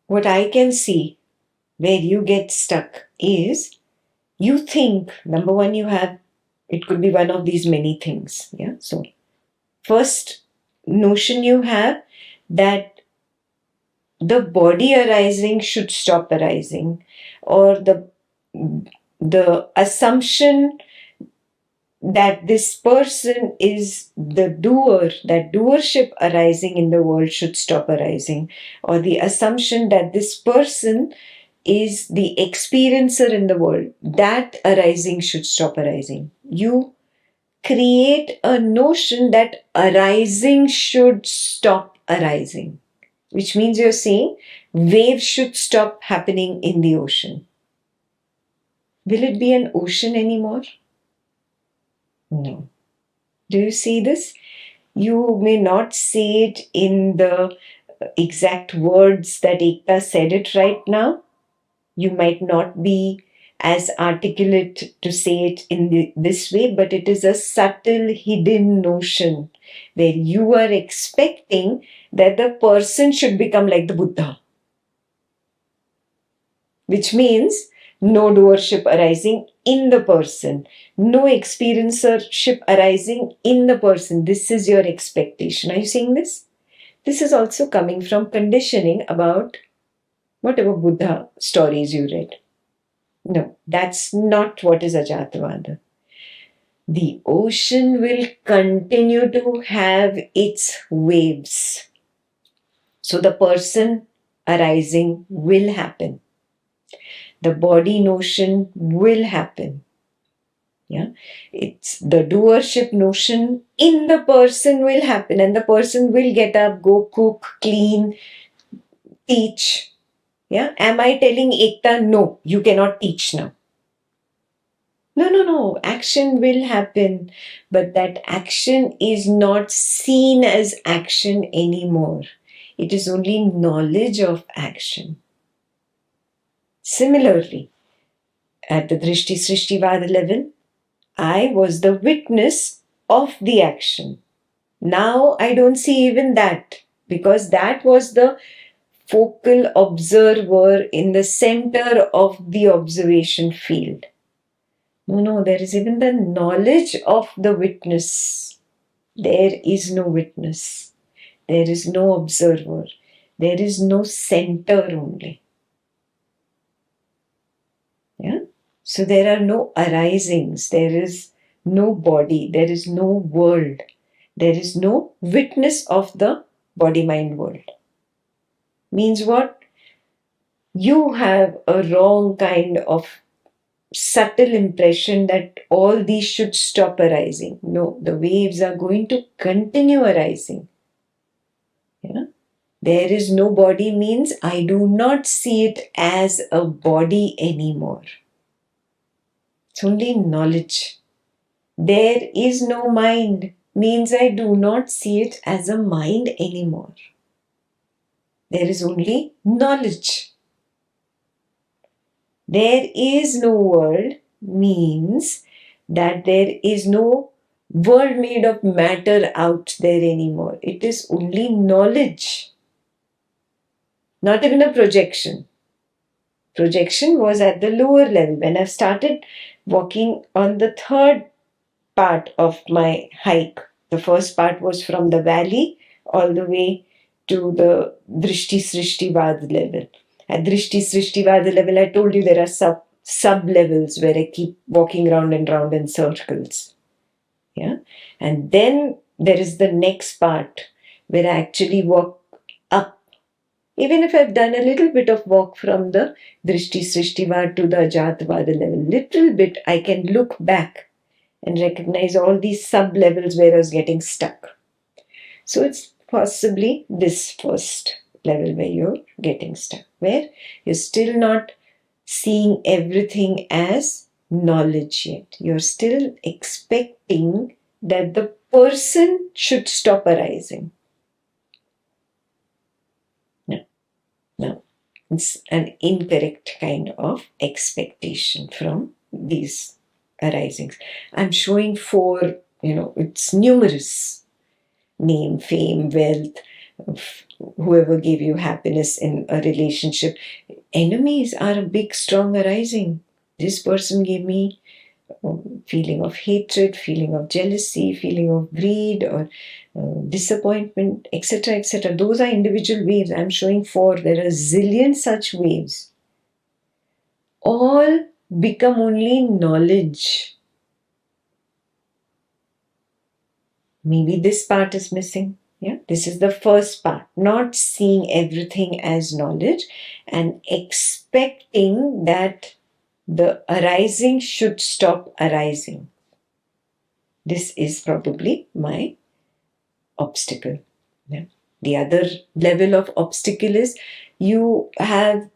What I can see where you get stuck is you think, number one, it could be one of these many things. Yeah. So, first notion you have that the body arising should stop arising, or the assumption that this person is the doer, that doership arising in the world should stop arising, or the assumption that this person is the experiencer in the world, that arising should stop arising. You create a notion that arising should stop arising, which means you're saying waves should stop happening in the ocean. Will it be an ocean anymore? No. Do you see this? You may not say it in the exact words that Ekta said it right now. You might not be as articulate to say it in this way, but it is a subtle hidden notion where you are expecting that the person should become like the Buddha, which means no doership arising in the person, no experiencership arising in the person. This is your expectation. Are you seeing this? This is also coming from conditioning about whatever Buddha stories you read. No, that's not what is Ajatavada. The ocean will continue to have its waves. So the person arising will happen. The body notion will happen. Yeah, it's the doership notion in the person will happen, and the person will get up, go cook, clean, teach. Yeah, am I telling Ekta, no, you cannot teach now? No. Action will happen, but that action is not seen as action anymore. It is only knowledge of action. Similarly, at the Drishti Srishtivada level, I was the witness of the action. Now I don't see even that, because that was the focal observer in the center of the observation field. No, there is even the knowledge of the witness. There is no witness. There is no observer. There is no center only. Yeah? So there are no arisings. There is no body. There is no world. There is no witness of the body-mind world. Means what? You have a wrong kind of subtle impression that all these should stop arising. No, the waves are going to continue arising. Yeah? There is no body means I do not see it as a body anymore. It's only knowledge. There is no mind means I do not see it as a mind anymore. There is only knowledge. There is no world means that there is no world made of matter out there anymore. It is only knowledge. Not even a projection. Projection was at the lower level. When I've started walking on the third part of my hike, the first part was from the valley all the way to the Drishti Srishtivad level. At Drishti Srishtivad level, I told you there are sub levels where I keep walking round and round in circles. Yeah, and then there is the next part where I actually walk up Even if I've done a little bit of walk from the Drishti Srishtivad to the Ajatvada level, little bit, I can look back and recognize all these sub levels where I was getting stuck. So it's possibly this first level where you're getting stuck, where you're still not seeing everything as knowledge yet. You're still expecting that the person should stop arising. No, no. It's an incorrect kind of expectation from these arisings. I'm showing four, it's numerous: name, fame, wealth, whoever gave you happiness in a relationship. Enemies are a big, strong arising. This person gave me feeling of hatred, feeling of jealousy, feeling of greed or disappointment, etc., etc. Those are individual waves. I'm showing four. There are a zillion such waves. All become only knowledge. Maybe this part is missing. Yeah, this is the first part. Not seeing everything as knowledge and expecting that the arising should stop arising. This is probably my obstacle. Yeah. The other level of obstacle is you have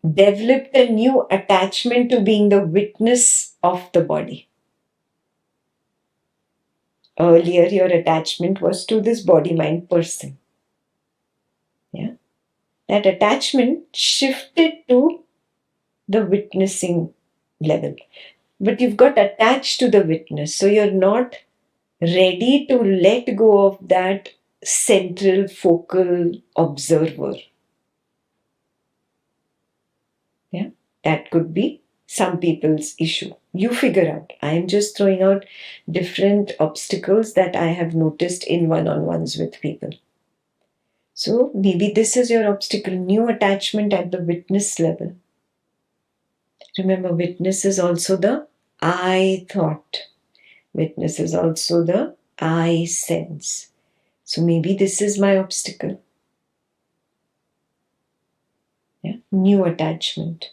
developed a new attachment to being the witness of the body. Earlier, your attachment was to this body-mind person. Yeah. That attachment shifted to the witnessing level. But you've got attached to the witness, so you're not ready to let go of that central focal observer. Yeah, that could be some people's issue. You figure out. I am just throwing out different obstacles that I have noticed in one-on-ones with people. So maybe this is your obstacle, new attachment at the witness level. Remember, witness is also the I thought. Witness is also the I sense. So maybe this is my obstacle. Yeah? New attachment.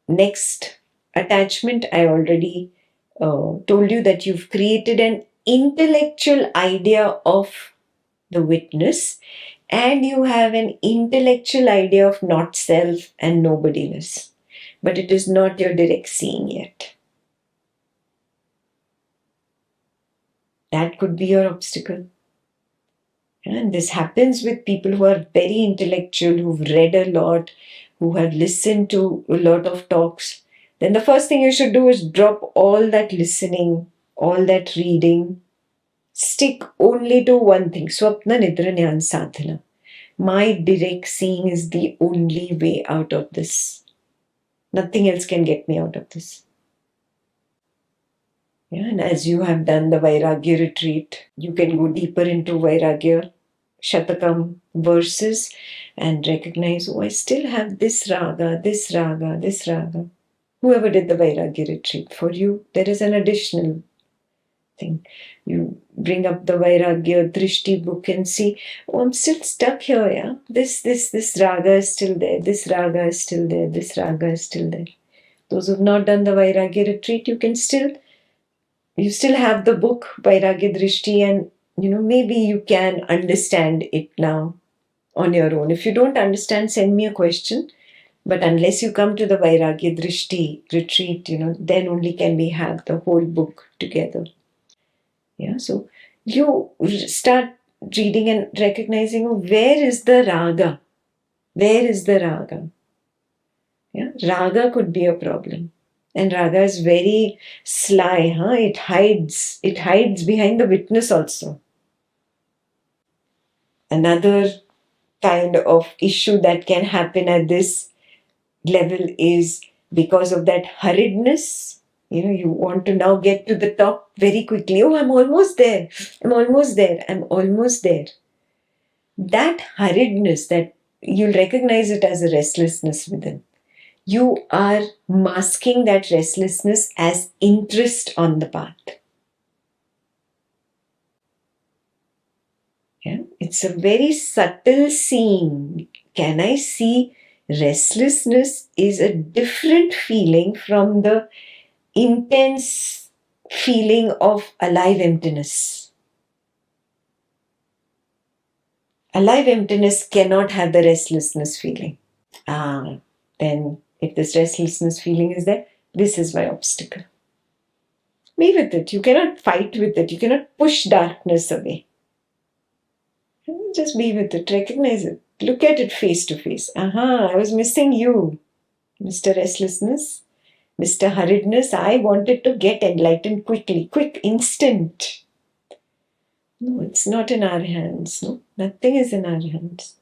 Next attachment, I already told you that you've created an intellectual idea of the witness and you have an intellectual idea of not self and nobodiness. But it is not your direct seeing yet. That could be your obstacle. And this happens with people who are very intellectual, who've read a lot, who have listened to a lot of talks. Then the first thing you should do is drop all that listening, all that reading. Stick only to one thing. Swapna Nidra Jnana Sadhana. My direct seeing is the only way out of this. Nothing else can get me out of this. Yeah, and as you have done the Vairagya retreat, you can go deeper into Vairagya Shatakam verses and recognize, oh, I still have this raga, this raga, this raga. Whoever did the Vairagya retreat, for you, there is an additional thing. You bring up the Vairagya Drishti book and see, oh, I'm still stuck here, yeah? This raga is still there, this raga is still there, this raga is still there. Those who've not done the Vairagya retreat, you still have the book Vairagya Drishti and maybe you can understand it now on your own. If you don't understand, send me a question. But unless you come to the Vairagya Drishti retreat, then only can we have the whole book together. Yeah, so you start reading and recognizing, where is the raga? Where is the raga? Yeah, raga could be a problem. And raga is very sly, huh? It hides behind the witness also. Another kind of issue that can happen at this level is because of that hurriedness. You want to now get to the top very quickly. Oh, I'm almost there. I'm almost there. I'm almost there. That hurriedness, that you'll recognize it as a restlessness within. You are masking that restlessness as interest on the path. Yeah? It's a very subtle seeing. Can I see restlessness is a different feeling from the intense feeling of alive emptiness. Alive emptiness cannot have the restlessness feeling. Then if this restlessness feeling is there, this is my obstacle. Be with it. You cannot fight with it. You cannot push darkness away. Just be with it. Recognize it. Look at it face to face. I was missing you, Mr. Restlessness, Mr. Hurriedness. I wanted to get enlightened quickly, quick, instant. No, it's not in our hands. No, nothing is in our hands.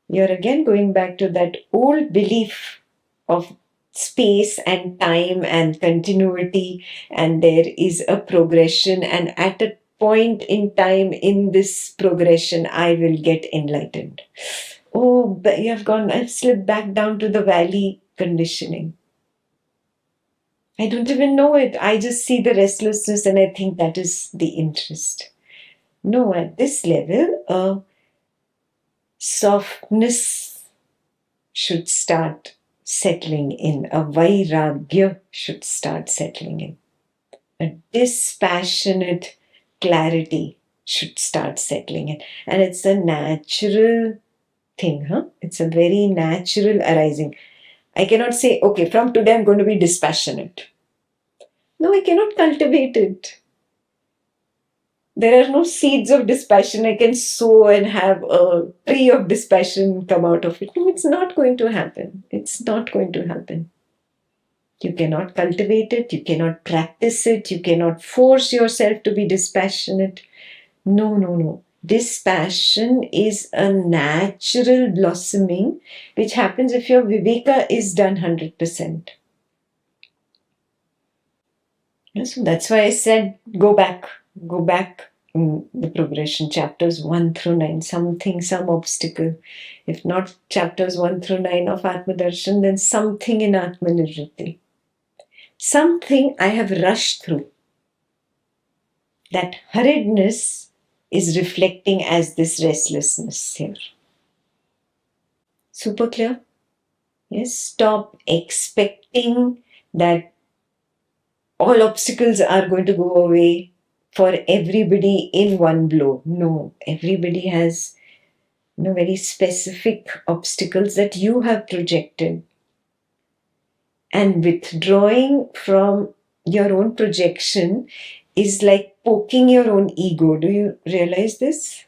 You're again going back to that old belief of space and time and continuity, and there is a progression, and at a point in time in this progression, I will get enlightened. Oh, but I've slipped back down to the valley conditioning. I don't even know it. I just see the restlessness and I think that is the interest. No, at this level, softness should start settling in. A vairagya should start settling in. A dispassionate clarity should start settling in. And it's a natural thing, It's a very natural arising. I cannot say, okay, from today I'm going to be dispassionate. No, I cannot cultivate it. There are no seeds of dispassion I can sow and have a tree of dispassion come out of it. No, it's not going to happen. It's not going to happen. You cannot cultivate it. You cannot practice it. You cannot force yourself to be dispassionate. No. Dispassion is a natural blossoming which happens if your viveka is done 100%. So that's why I said go back in the progression, chapters 1 through 9, some obstacle. If not chapters 1 through 9 of Atma Darshan, then something in Atma Nivritti. Something I have rushed through. That hurriedness is reflecting as this restlessness here. Super clear? Yes, stop expecting that all obstacles are going to go away for everybody in one blow. No, everybody has very specific obstacles that you have projected. And withdrawing from your own projection is like poking your own ego. Do you realize this?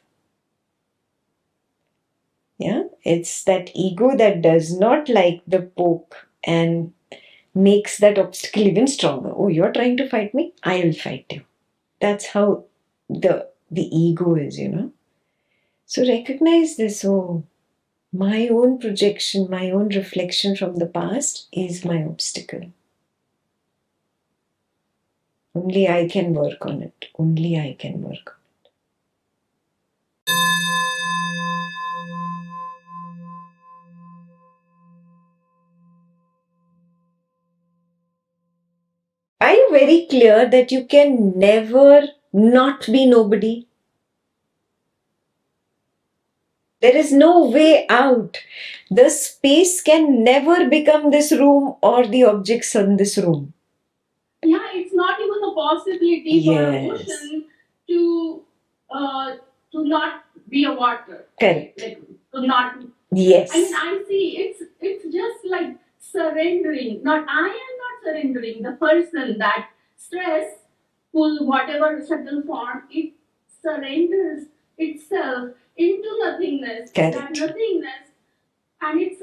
Yeah, it's that ego that does not like the poke and makes that obstacle even stronger. Oh, you're trying to fight me? I will fight you. That's how the ego is, So recognize this. Oh, my own projection, my own reflection from the past is my obstacle. Only I can work on it. Only I can work on it. Are you very clear that you can never not be nobody? There is no way out. The space can never become this room or the objects in this room. Yeah, it's not even a possibility for a ocean to not be a water. Correct. Like, to not. Yes. I mean, I see it's just like surrendering. Not I am not surrendering. The person that stress pull whatever subtle form, it surrenders itself into nothingness. Correct. That nothingness, and it's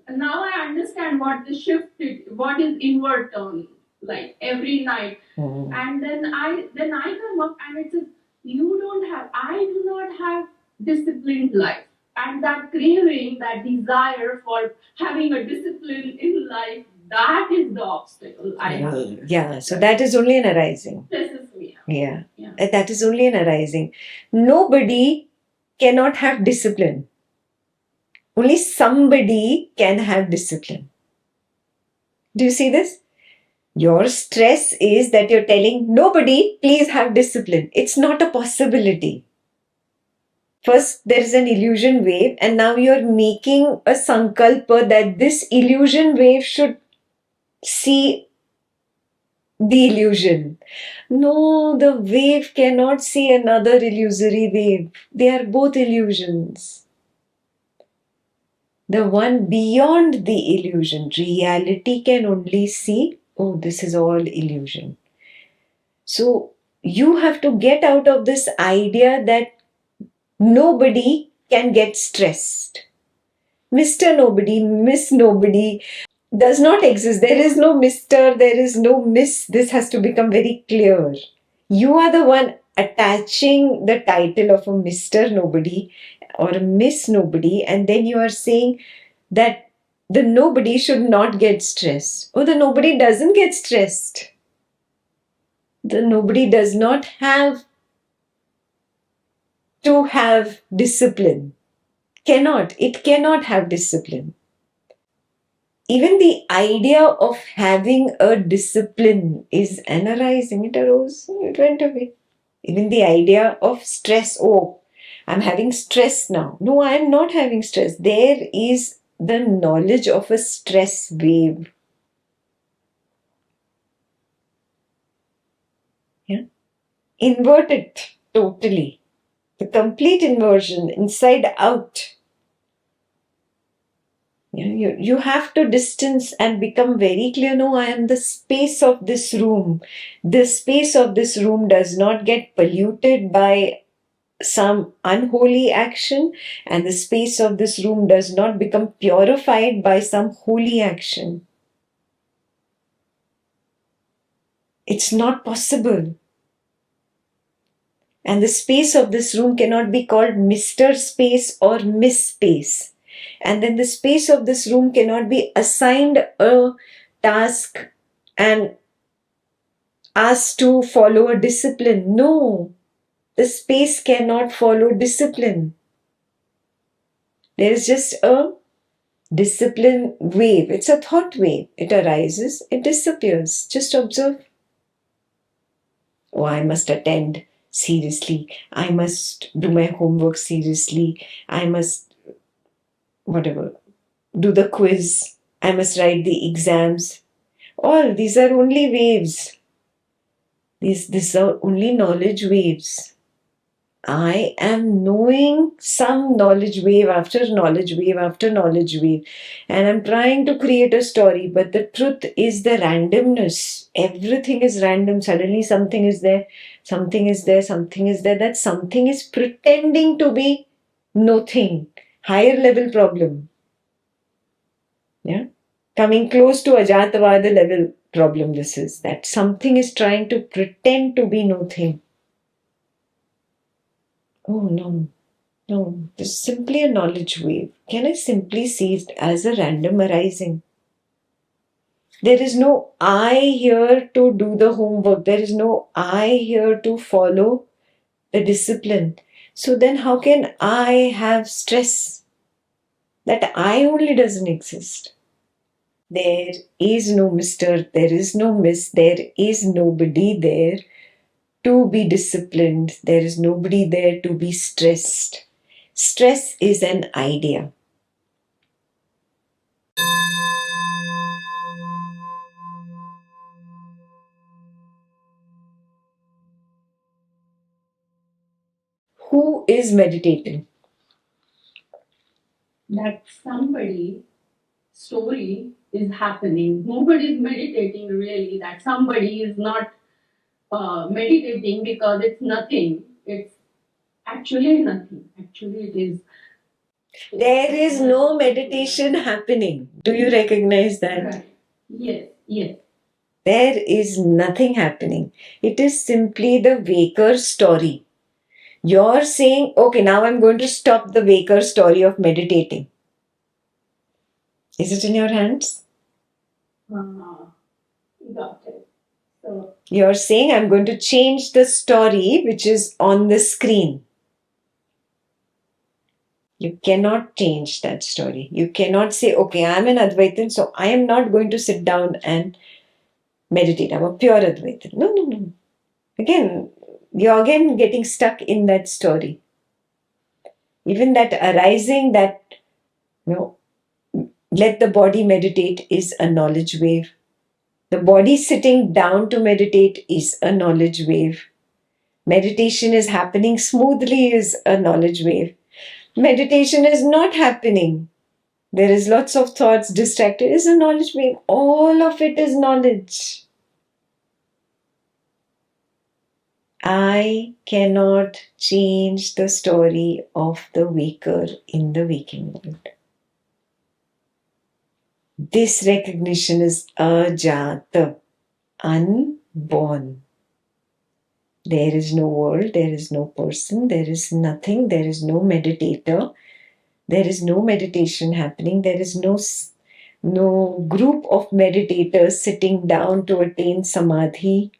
now I understand what the shift is, what is inward turn like every night. And then I come up and it says I do not have disciplined life, and that craving, that desire for having a discipline in life, that is the obstacle I have. Yeah, so that is only an arising. This is me. Yeah. That is only an arising. Nobody cannot have discipline. Only somebody can have discipline. Do you see this? Your stress is that you're telling nobody, please have discipline. It's not a possibility. First, there is an illusion wave, and now you're making a sankalpa that this illusion wave should see the illusion. No, the wave cannot see another illusory wave. They are both illusions. The one beyond the illusion, reality, can only see, oh, this is all illusion. So you have to get out of this idea that nobody can get stressed. Mr. Nobody, Miss Nobody does not exist. There is no Mr., there is no Miss. This has to become very clear. You are the one attaching the title of a Mr. Nobody or a Miss Nobody, and then you are saying that the nobody should not get stressed. Oh, the nobody doesn't get stressed. The nobody does not have to have discipline. It cannot have discipline. Even the idea of having a discipline is analyzing. It arose, it went away. Even the idea of stress, oh, I'm having stress now. No, I'm not having stress. There is the knowledge of a stress wave. Yeah? Invert it totally. The complete inversion, inside out. You have to distance and become very clear. No, I am the space of this room. The space of this room does not get polluted by some unholy action, and the space of this room does not become purified by some holy action. It's not possible. And the space of this room cannot be called Mr. Space or Miss Space. And then the space of this room cannot be assigned a task and asked to follow a discipline. No, the space cannot follow discipline. There is just a discipline wave. It's a thought wave. It arises, it disappears. Just observe. Oh, I must attend seriously. I must do my homework seriously. I must, whatever, do the quiz. I must write the exams. All these are only waves. These are only knowledge waves. I am knowing some knowledge wave after knowledge wave after knowledge wave, and I'm trying to create a story, but the truth is the randomness. Everything is random. Suddenly something is there, something is there, something is there. That something is pretending to be nothing. Higher level problem. Yeah? Coming close to Ajatavada level problem this is. That something is trying to pretend to be nothing. Oh no, no, this is simply a knowledge wave. Can I simply see it as a random arising? There is no I here to do the homework. There is no I here to follow the discipline. So then how can I have stress? That I only doesn't exist. There is no Mr., there is no Miss, there is nobody there to be disciplined. There is nobody there to be stressed. Stress is an idea. Who is meditating? That somebody story is happening. Nobody is meditating really. That somebody is not meditating because it's nothing. It's actually nothing. Actually, it is. There is no meditation happening. Do you recognize that? Right. Yes, yes. There is nothing happening. It is simply the waker story. You're saying, okay, now I'm going to stop the waker story of meditating. Is it in your hands? Got it. So, You're saying, I'm going to change the story which is on the screen. You cannot change that story. You cannot say, okay, I'm an Advaitin, so I am not going to sit down and meditate. I'm a pure Advaitin. No, no, no. Again, you're again getting stuck in that story. Even that arising, that, let the body meditate, is a knowledge wave. The body sitting down to meditate is a knowledge wave. Meditation is happening smoothly is a knowledge wave. Meditation is not happening. There is lots of thoughts distracted, is a knowledge wave. All of it is knowledge. I cannot change the story of the waker in the waking world. This recognition is ajata, unborn. There is no world, there is no person, there is nothing, there is no meditator, there is no meditation happening, there is no group of meditators sitting down to attain samadhi,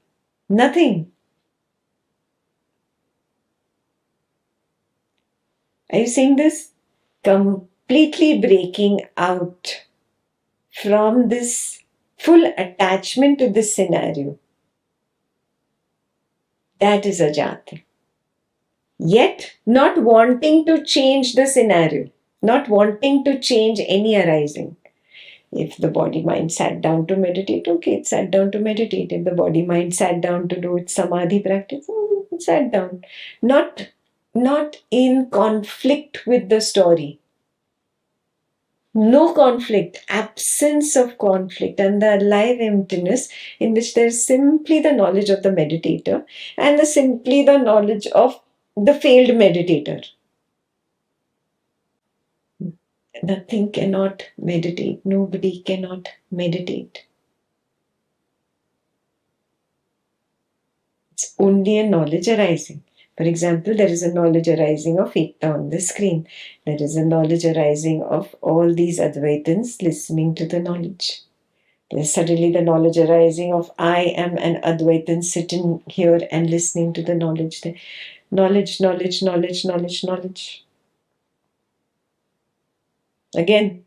nothing. Are you seeing this? Completely breaking out from this full attachment to this scenario. That is ajata. Yet not wanting to change the scenario, not wanting to change any arising. If the body mind sat down to meditate, okay, it sat down to meditate. If the body mind sat down to do its samadhi practice, it sat down. Not in conflict with the story. No conflict, absence of conflict, and the alive emptiness in which there is simply the knowledge of the meditator and simply the knowledge of the failed meditator. Nothing cannot meditate. Nobody cannot meditate. It's only a knowledge arising. For example, there is a knowledge arising of Ekta on the screen. There is a knowledge arising of all these Advaitins listening to the knowledge. There is suddenly the knowledge arising of I am an Advaitin sitting here and listening to the knowledge. The knowledge. Again,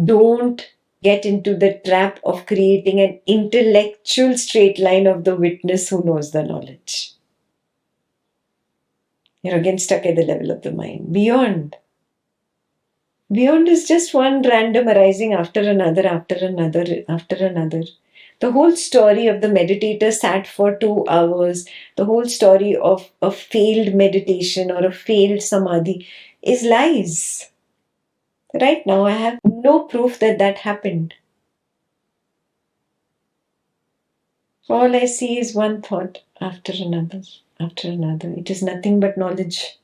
don't get into the trap of creating an intellectual straight line of the witness who knows the knowledge. You're again stuck at the level of the mind. Beyond is just one random arising after another. The whole story of the meditator sat for 2 hours, the whole story of a failed meditation or a failed samadhi is lies. Right now, I have no proof that happened. All I see is one thought after another. It is nothing but knowledge.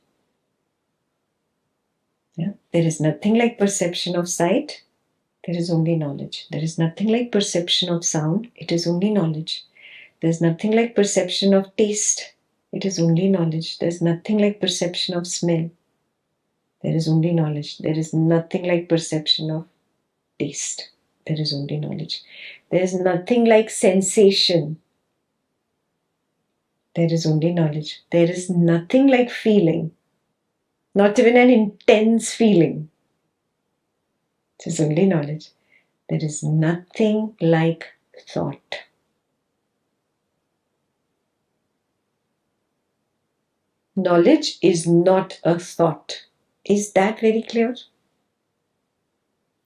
Yeah? There is nothing like perception of sight. There is only knowledge. There is nothing like perception of sound. It is only knowledge. There is nothing like perception of taste. It is only knowledge. There is nothing like perception of smell. There is only knowledge. There is nothing like perception of taste. There is only knowledge. There is nothing like sensation. There is only knowledge. There is nothing like feeling. Not even an intense feeling. It is only knowledge. There is nothing like thought. Knowledge is not a thought. Is that very clear?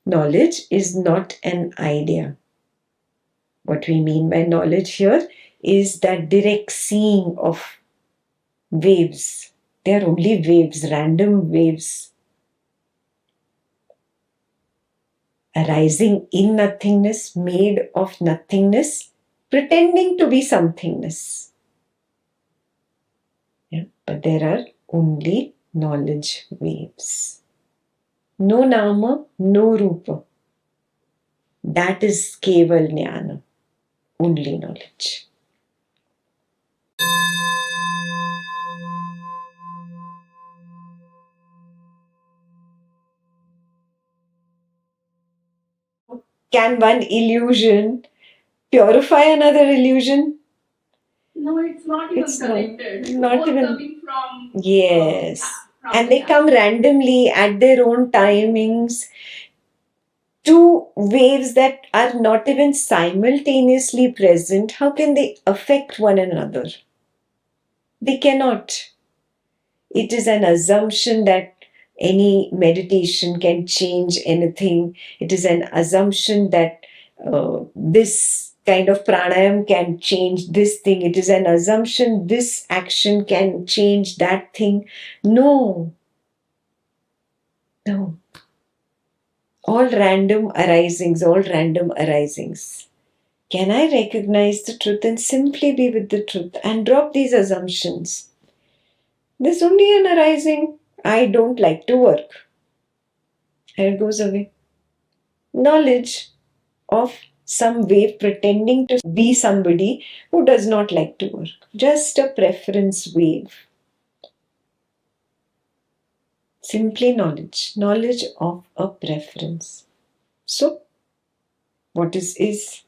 Knowledge is not an idea. What we mean by knowledge here is that direct seeing of waves. They are only waves, random waves, arising in nothingness, made of nothingness, pretending to be somethingness. Yeah? But there are only knowledge waves. No nama, no rupa. That is keval jnana, only knowledge. Can one illusion purify another illusion? No, it's not even connected. Not Both even. coming from. Yes. From And they come randomly at their own timings. Two waves that are not even simultaneously present, how can they affect one another? They cannot. It is an assumption that any meditation can change anything. It is an assumption that this kind of pranayam can change this thing. It is an assumption this action can change that thing. No, no. All random arisings, all random arisings. Can I recognize the truth and simply be with the truth and drop these assumptions? There's only an arising. I don't like to work. And it goes away. Knowledge of some wave pretending to be somebody who does not like to work. Just a preference wave. Simply knowledge. Knowledge of a preference. So, what is?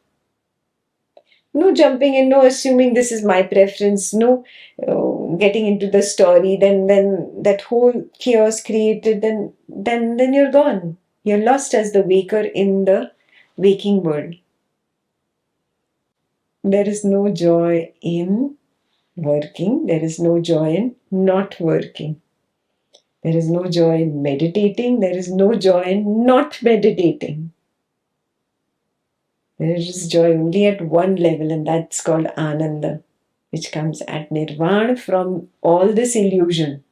No jumping in, no assuming this is my preference, no getting into the story, then that whole chaos created, then you're gone. You're lost as the waker in the waking world. There is no joy in working. There is no joy in not working. There is no joy in meditating. There is no joy in not meditating. There is joy only at one level, and that's called Ananda, which comes at Nirvana from all this illusion.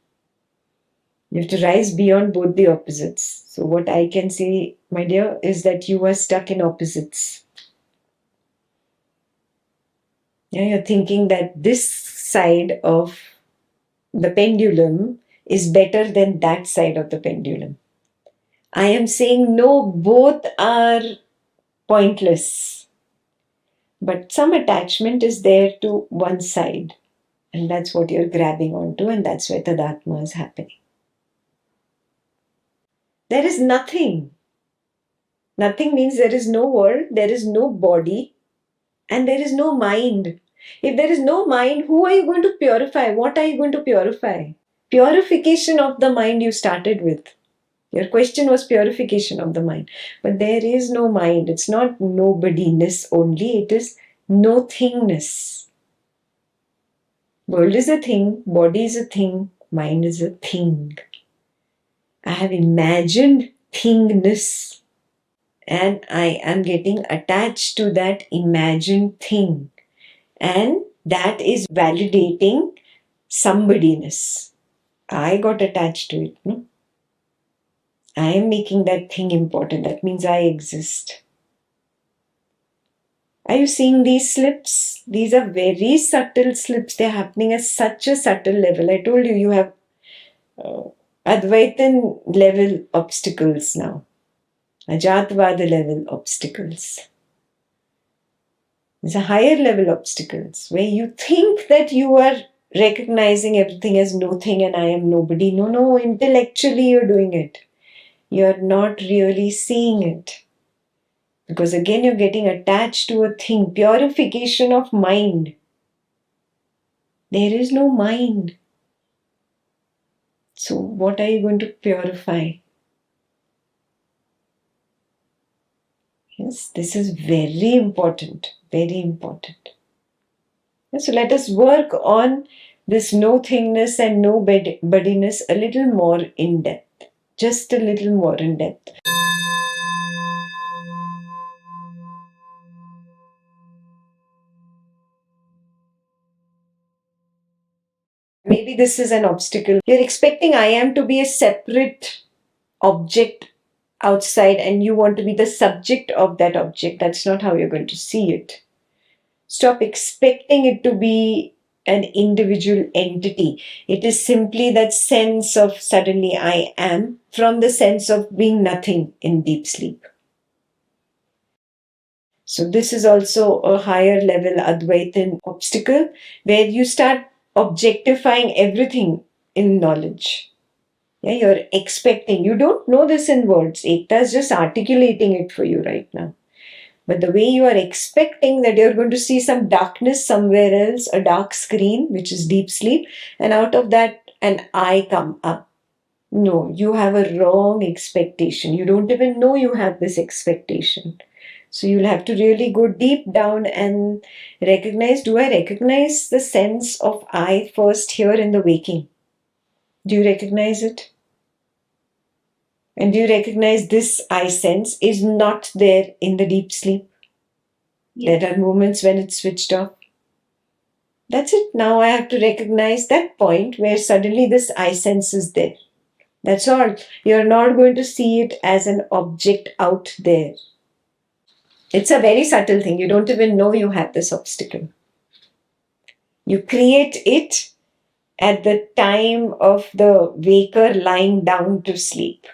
You have to rise beyond both the opposites. So, what I can say, my dear, is that you are stuck in opposites. Yeah, you're thinking that this side of the pendulum is better than that side of the pendulum. I am saying no, both are pointless. But some attachment is there to one side. And that's what you're grabbing onto, and that's where Tadatma is happening. There is nothing. Nothing means there is no world, there is no body, and there is no mind. If there is no mind, who are you going to purify? What are you going to purify? Purification of the mind you started with. Your question was purification of the mind. But there is no mind. It's not nobodiness only. It is no thingness. World is a thing. Body is a thing. Mind is a thing. I have imagined thingness. And I am getting attached to that imagined thing. And that is validating somebodiness. I got attached to it. No? I am making that thing important. That means I exist. Are you seeing these slips? These are very subtle slips. They're happening at such a subtle level. I told you, you have Advaitan level obstacles now. Ajatvada level obstacles. There's a higher level obstacles where you think that you are recognizing everything as no thing and I am nobody. No, intellectually you're doing it. You're not really seeing it. Because again, you're getting attached to a thing. Purification of mind. There is no mind. So, what are you going to purify? Yes, this is very important. Very important. So, let us work on this no thingness and no bodiness a little more in depth. Just a little more in depth. Maybe this is an obstacle. You're expecting I am to be a separate object outside and you want to be the subject of that object. That's not how you're going to see it. Stop expecting it to be an individual entity. It is simply that sense of suddenly I am from the sense of being nothing in deep sleep. So this is also a higher level Advaitin obstacle where you start objectifying everything in knowledge. Yeah, you're expecting. You don't know this in words. Ekta is just articulating it for you right now. But the way you are expecting that you're going to see some darkness somewhere else, a dark screen, which is deep sleep, and out of that an I come up. No, you have a wrong expectation. You don't even know you have this expectation. So you'll have to really go deep down and recognize, do I recognize the sense of I first here in the waking? Do you recognize it? And do you recognize this I sense is not there in the deep sleep? Yes. There are moments when it's switched off. That's it. Now I have to recognize that point where suddenly this I sense is there. That's all. You're not going to see it as an object out there. It's a very subtle thing. You don't even know you have this obstacle. You create it at the time of the waker lying down to sleep.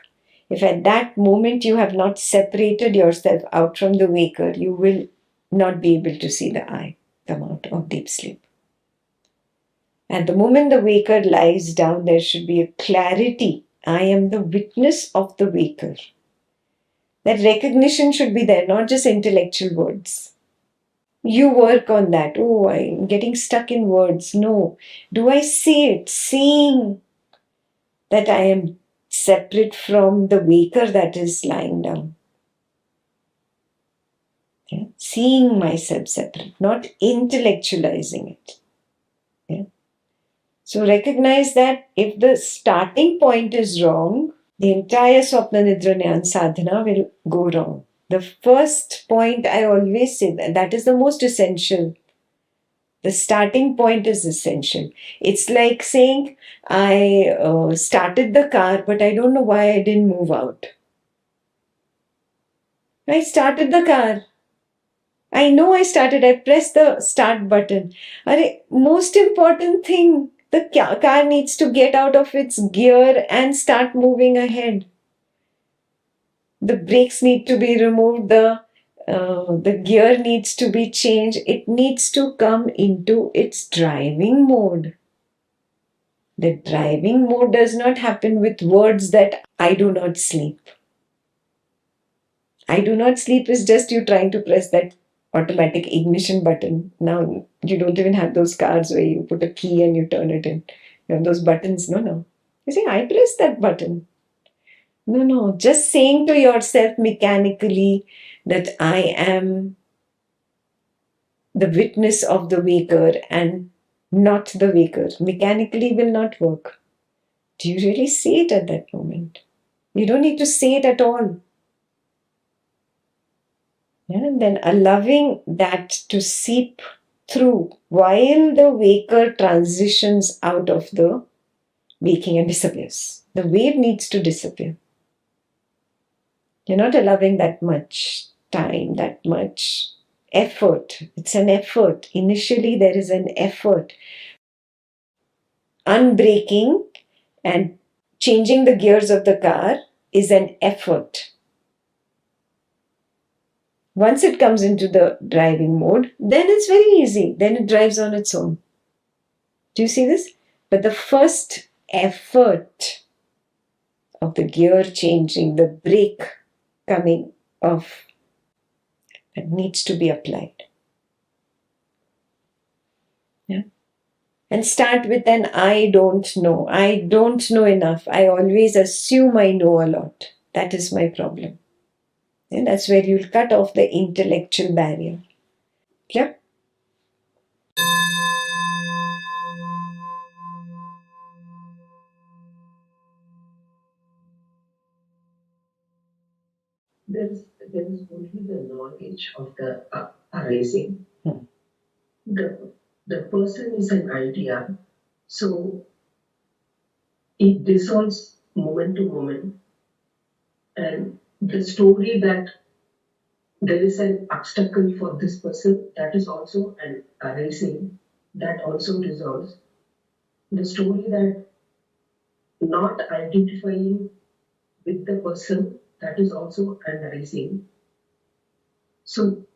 If at that moment you have not separated yourself out from the waker, you will not be able to see the I come out of deep sleep. At the moment the waker lies down, there should be a clarity. I am the witness of the waker. That recognition should be there, not just intellectual words. You work on that. Oh, I'm getting stuck in words. No. Do I see it? Seeing that I am separate from the waker that is lying down. Yeah? Seeing myself separate, not intellectualizing it. Yeah? So recognize that if the starting point is wrong, the entire Swapna Nidra Nyan sadhana will go wrong. The first point I always say that is the most essential. The starting point is essential. It's like saying, I started the car, but I don't know why I didn't move out. I started the car. I know I started. I pressed the start button. Most important thing, the car needs to get out of its gear and start moving ahead. The brakes need to be removed. The gear needs to be changed. It needs to come into its driving mode. The driving mode does not happen with words that I do not sleep. I do not sleep is just you trying to press that automatic ignition button. Now you don't even have those cars where you put a key and you turn it in. You have those buttons. No. You say, I press that button. No. Just saying to yourself mechanically that I am the witness of the waker and not the waker mechanically will not work. Do you really see it at that moment? You don't need to say it at all. Yeah, and then allowing that to seep through while the waker transitions out of the waking and disappears. The wave needs to disappear. You're not allowing that much time, that much effort. It's an effort. Initially, there is an effort. Unbraking and changing the gears of the car is an effort. Once it comes into the driving mode, then it's very easy. Then it drives on its own. Do you see this? But the first effort of the gear changing, the brake coming off, that needs to be applied. Yeah. And start with an I don't know. I don't know enough. I always assume I know a lot. That is my problem. And that's where you'll cut off the intellectual barrier. Yeah. There is only the knowledge of the arising. The person is an idea, so it dissolves moment to moment, and the story that there is an obstacle for this person, that is also an arising, that also dissolves. The story that not identifying with the person, that is also an arising. So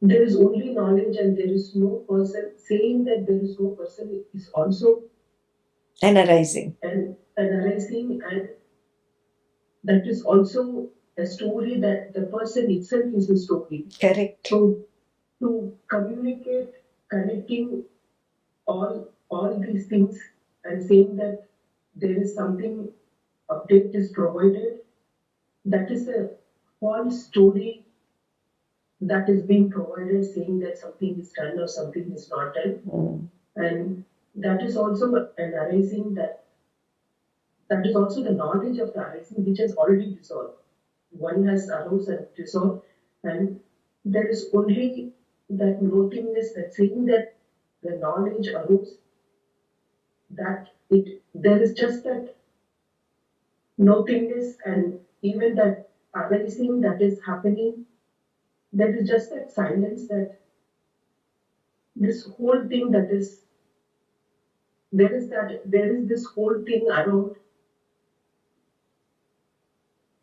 there is only knowledge and there is no person. Saying that there is no person is also an arising. An arising, and that is also a story that the person itself is a story. Correct. So to communicate, connecting all these things and saying that there is something update is provided, that is a false story that is being provided, saying that something is done or something is not done. And that is also an arising that that is also the knowledge of the arising which has already dissolved. One has arose and dissolved, and there is only that nothingness, that saying that the knowledge arose, that it there is just that nothingness, and even that arising that is happening, there is just that silence, that this whole thing that is there is this whole thing around,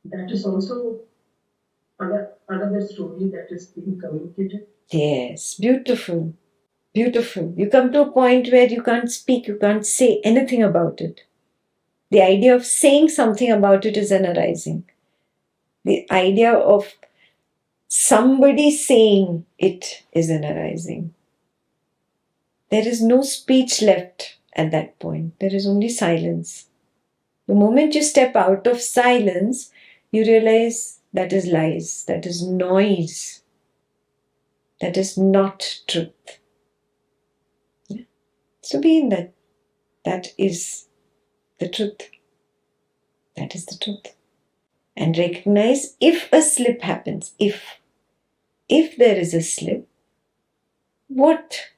that is also another story that is being communicated. Yes, beautiful. Beautiful. You come to a point where you can't speak, you can't say anything about it. The idea of saying something about it is an arising. The idea of somebody saying it is an arising. There is no speech left at that point. There is only silence. The moment you step out of silence, you realize that is lies, that is noise, that is not truth. Yeah. So be in that. That is the truth. That is the truth. And recognize if a slip happens, if there is a slip, what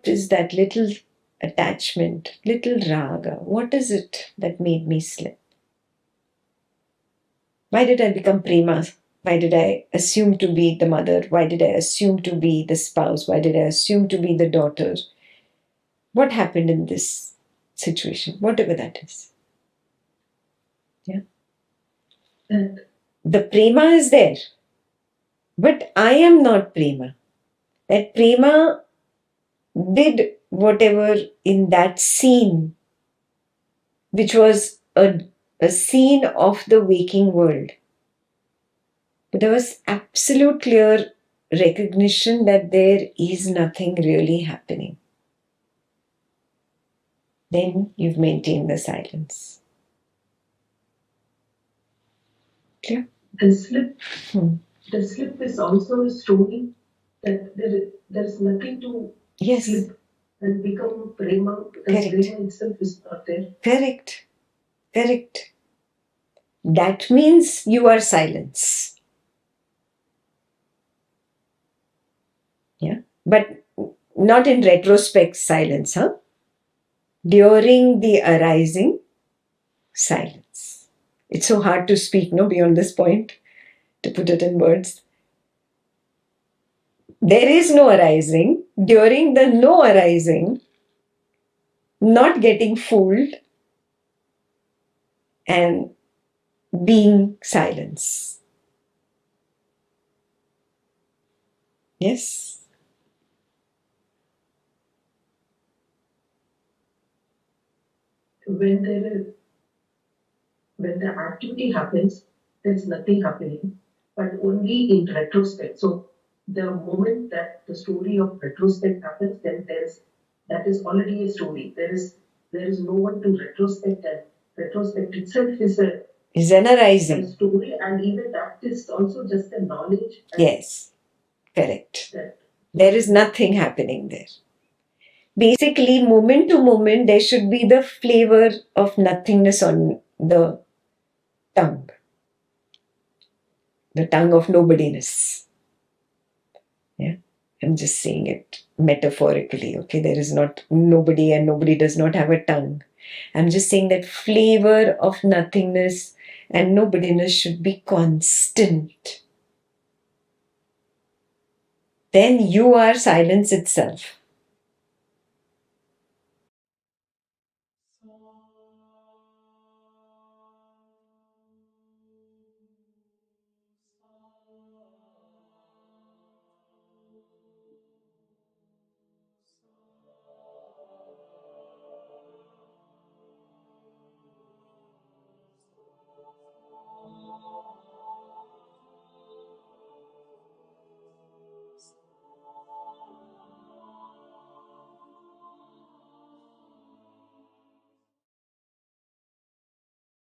is that little attachment, little raga? What is it that made me slip? Why did I become prema? Why did I assume to be the mother? Why did I assume to be the spouse? Why did I assume to be the daughter? What happened in this situation? Whatever that is. Yeah. And the prema is there. But I am not prema. That prema did whatever in that scene, which was a scene of the waking world. But there was absolute clear recognition that there is nothing really happening. Then you've maintained the silence. Clear? The slip, the slip is also a story that there is nothing to slip and become prema, because prema itself is not there. Correct. Correct. That means you are silence. Yeah. But not in retrospect silence, huh? During the arising, silence. It's so hard to speak, no, beyond this point, to put it in words. There is no arising. During the no arising, not getting fooled and being silence. Yes. When the activity happens, there's nothing happening, but only in retrospect. So the moment that the story of retrospect happens, then that is already a story. There is no one to retrospect, and retrospect itself is an arising story, and even that is also just a knowledge. Yes, correct. There is nothing happening there. Basically, moment to moment, there should be the flavor of nothingness on the tongue of nobodiness. Yeah, I'm just saying it metaphorically. Okay, there is not nobody, and nobody does not have a tongue. I'm just saying that flavor of nothingness and nobodiness should be constant. Then you are silence itself.